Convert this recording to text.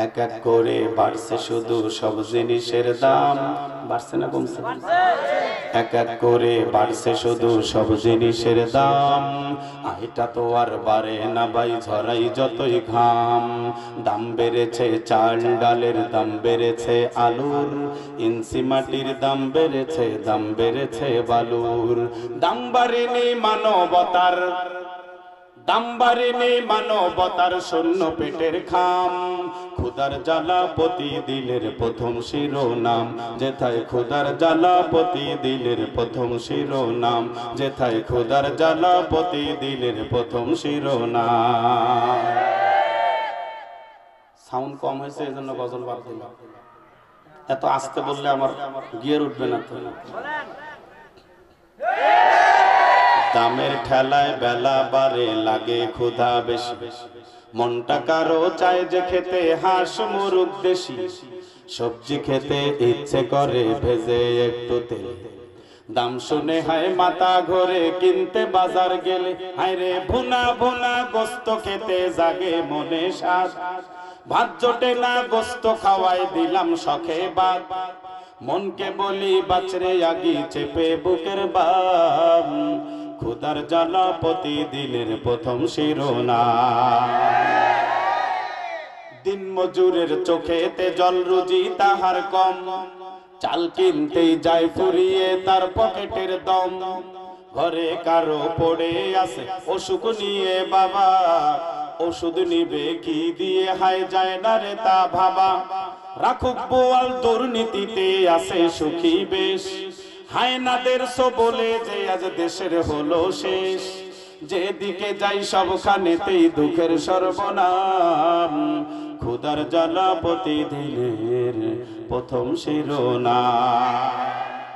এক এক করে বাড়ছে শুধু সব জিনিসের দাম। বাড়ছে না কমছে? এক এক করে বাড়ছে শুধু সব জিনিসের দাম। এটা তো আর বাড়ে না ভাই, ঝরাই যতই ঘাম। দাম বেড়েছে চাল ডালের, দাম বেড়েছে আলুর, ইঞ্চি মাটির দাম বেড়েছে, দাম বেড়েছে বালুর। দাম বাড়েনি মানবতার, দাম বাড়েনি মানবতার, শূন্য পেটের খাম। ক্ষুধার জ্বালা প্রতিদিনের প্রথম শিরোনাম, যেথায় ক্ষুধার জ্বালা প্রতিদিনের প্রথম শিরোনাম, যেথায় ক্ষুধার জ্বালা প্রতিদিনের প্রথম শিরোনাম। সাউন্ড কম হয়েছে, এই জন্য গজল বাদ দিলাম। এত আস্তে বললে আমার গিয়ার উঠবে না তো। দামের ঠেলায় বেলা বাড়ে, লাগে ক্ষুধা বেশি, মনটা কারো চায় যে খেতে হাঁস মুরগ দেশি। সবজি খেতে ইচ্ছে করে ভেজে একটু তেল, দাম শুনে হায় মাথা ঘোরে, কিনতে বাজার গেলে হায় রে ভুনা ভুনা গোস্ত খেতে জাগে মনে স্বাদ। ভাত জোটে না গোস্ত খাওয়াই দিলাম শখে বাদ, মনকে বলি বাছরে আগি চেপে বুকের বাম। ক্ষুধার জ্বালা প্রতিদিনের প্রথম শিরোনাম। দিন মজুরের চোখেতে জল রুজি তাহার কম, চাল কিনতেই যায় ফুরিয়ে তার পকেটের দম। ঘরে কারো পড়ে আছে অসুখ নিয়ে বাবা, ওষুধ নিবে কি দিয়ে হায় যায় না রে তা ভাবা। রাখুক বোয়াল দুর্নীতিতে আছে সুখী বেশ, হায়নাদের সবলে যে আজ দেশের হলো শেষ। যেদিকে যাই সবখানেতেই দুঃখের সর্বনাম। ক্ষুধার জ্বালা প্রতিদিনের প্রথম শিরোনাম।